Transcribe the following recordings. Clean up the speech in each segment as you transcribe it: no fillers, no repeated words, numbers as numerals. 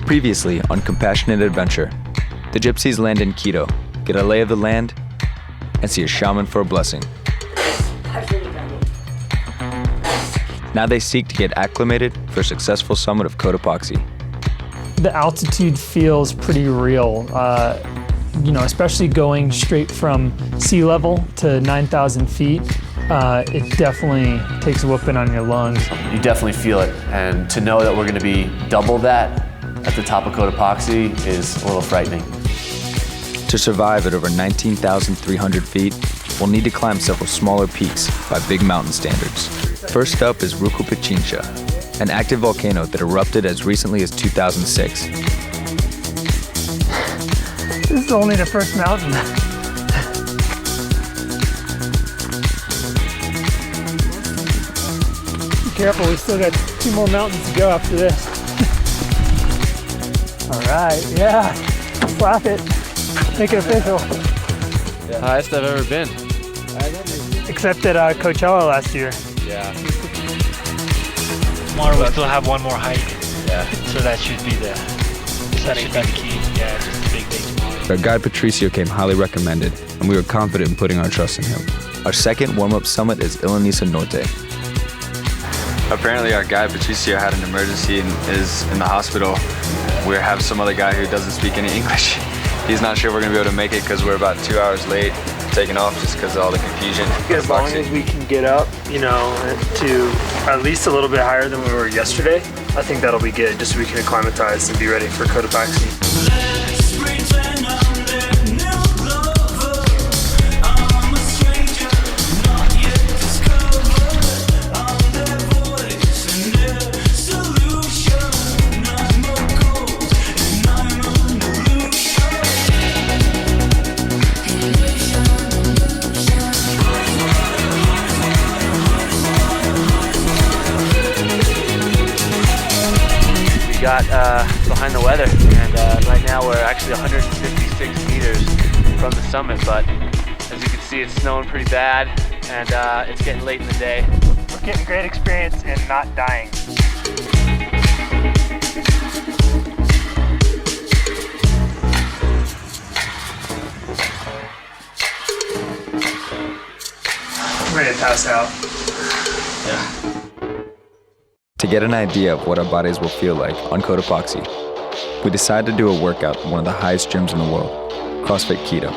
Previously on Compassionate Adventure, the gypsies land in Quito, get a lay of the land, and see a shaman for a blessing. Now they seek to get acclimated for a successful summit of Cotopaxi. The altitude feels pretty real, especially going straight from sea level to 9,000 feet. It definitely takes a whooping on your lungs. You definitely feel it, and to know that we're going to be double that at the top of Cotopaxi is a little frightening. To survive at over 19,300 feet, we'll need to climb several smaller peaks by big mountain standards. First up is Pichincha, an active volcano that erupted as recently as 2006. This is only the first mountain. Be careful, we still got 2 more mountains to go after this. All right, yeah, slap it, make it official. Yeah. Highest I've ever been. Except at Coachella last year. Yeah. Tomorrow we'll still have one more hike. Yeah. So that should be the key. Yeah, just a big day tomorrow. Our guide Patricio came highly recommended, and we were confident in putting our trust in him. Our second warm-up summit is Ilanisa Norte. Apparently our guy Patricio had an emergency and is in the hospital. We have some other guy who doesn't speak any English. He's not sure we're gonna be able to make it because we're about 2 hours late taking off just because of all the confusion. As long as we can get up, to at least a little bit higher than we were yesterday, I think that'll be good, just so we can acclimatize and be ready for Cotopaxi. Got behind the weather, and right now we're actually 156 meters from the summit, but as you can see it's snowing pretty bad, and it's getting late in the day. We're getting great experience and not dying. I'm ready to pass out. Yeah. To get an idea of what our bodies will feel like on Cotopaxi, we decided to do a workout in one of the highest gyms in the world, CrossFit Quito.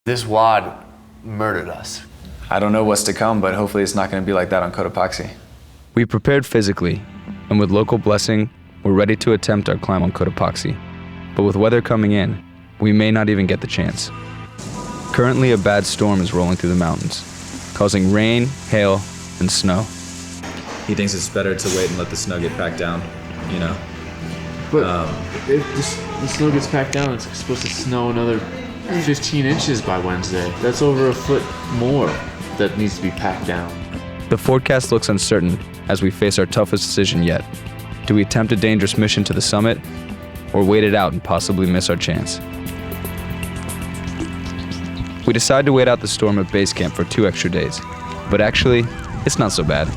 This WOD murdered us. I don't know what's to come, but hopefully it's not gonna be like that on Cotopaxi. We prepared physically, and with local blessing, we're ready to attempt our climb on Cotopaxi. But with weather coming in, we may not even get the chance. Currently, a bad storm is rolling through the mountains, causing rain, hail, and snow. He thinks it's better to wait and let the snow get packed down, But if the snow gets packed down, it's supposed to snow another 15 inches by Wednesday. That's over a foot more that needs to be packed down. The forecast looks uncertain as we face our toughest decision yet. Do we attempt a dangerous mission to the summit, or wait it out and possibly miss our chance? We decide to wait out the storm at base camp for 2 extra days, but actually, it's not so bad.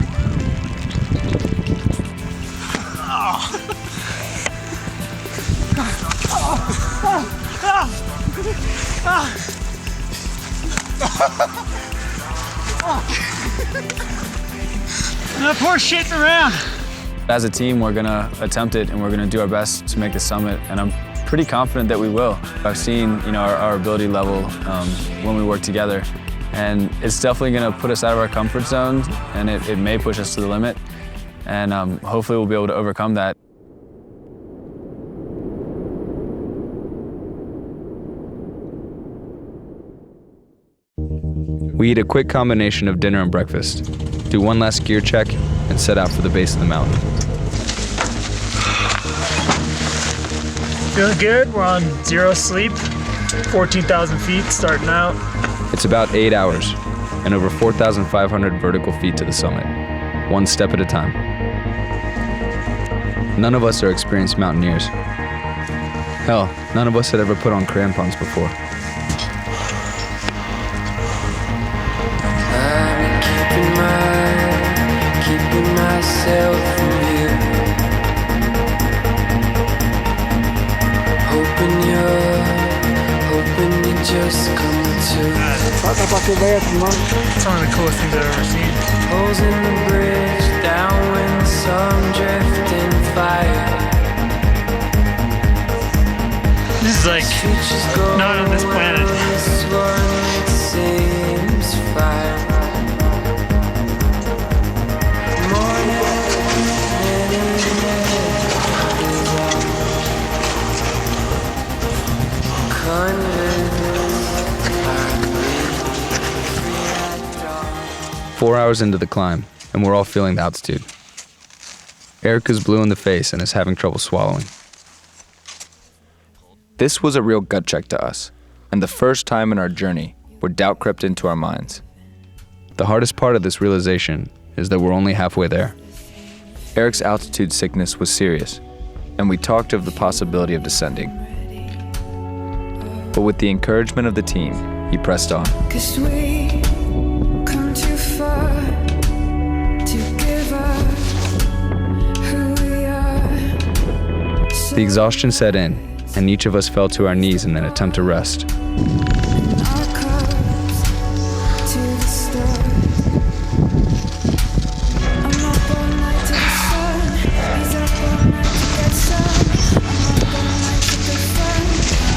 That poor shit's around. As a team, we're gonna attempt it and we're gonna do our best to make the summit, and I'm pretty confident that we will. I've seen, our ability level when we work together, and it's definitely gonna put us out of our comfort zone, and it may push us to the limit, and hopefully we'll be able to overcome that. We eat a quick combination of dinner and breakfast, do one last gear check, and set out for the base of the mountain. Feeling good. We're on 0 sleep. 14,000 feet starting out. It's about 8 hours and over 4,500 vertical feet to the summit, one step at a time. None of us are experienced mountaineers. Hell, none of us had ever put on crampons before. Keeping myself from you, hoping you just come to. It's one of the coolest things I've ever seen. Holes in the bridge, downwind, some drifting fire. This is like not on this planet. This one, it seems fine. 4 hours into the climb, and we're all feeling the altitude. Erica's blue in the face and is having trouble swallowing. This was a real gut check to us, and the first time in our journey where doubt crept into our minds. The hardest part of this realization is that we're only halfway there. Eric's altitude sickness was serious, and we talked of the possibility of descending. But with the encouragement of the team, he pressed on. 'Cause we come too far to give up who we are. The exhaustion set in, and each of us fell to our knees in an attempt to rest. Our cups to the stars. I'm up all night to the sun. He's up all night to get sun. I'm up all night to get fun.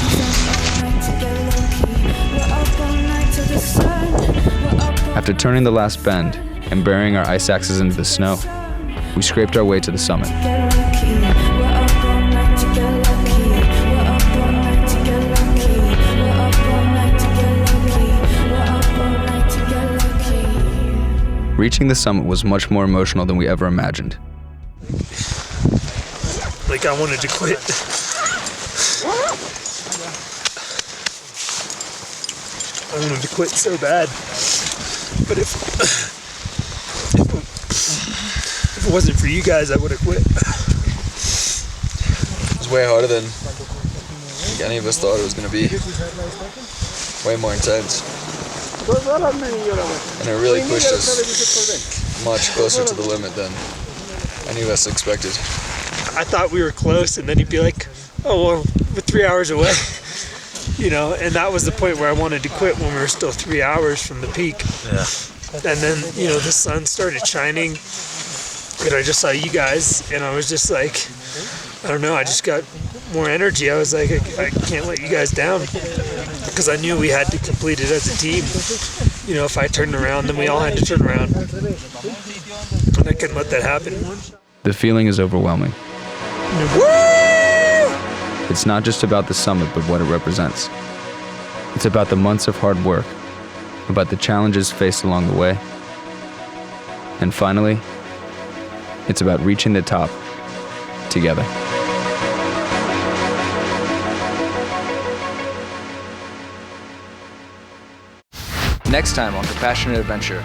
He's up all night to get lucky. We're up all night to the sun. We're up all After turning the last bend and burying our ice axes into the snow, we scraped our way to the summit. get lucky. We're up all night to get lucky. We're up all night to get lucky. We're up all night to get lucky. We're up all night to get lucky. Reaching the summit was much more emotional than we ever imagined. Like I wanted to quit. I wanted to quit so bad. But if it wasn't for you guys, I would have quit. It's way harder than any of us thought it was going to be. Way more intense. And it really pushed us much closer to the limit than any of us expected. I thought we were close, and then he'd be like, "Oh, well, we're 3 hours away." You know, and that was the point where I wanted to quit, when we were still 3 hours from the peak. Yeah. And then, you know, the sun started shining, and I just saw you guys, and I was just like, I don't know, I just got more energy. I was like, I can't let you guys down, because I knew we had to complete it as a team. You know, if I turned around, then we all had to turn around, and I couldn't let that happen. The feeling is overwhelming. It's not just about the summit, but what it represents. It's about the months of hard work, about the challenges faced along the way, and finally, it's about reaching the top together. Next time on Compassionate Adventure,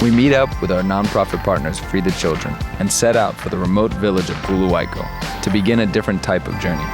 we meet up with our nonprofit partners Free the Children and set out for the remote village of Guluwaiko to begin a different type of journey.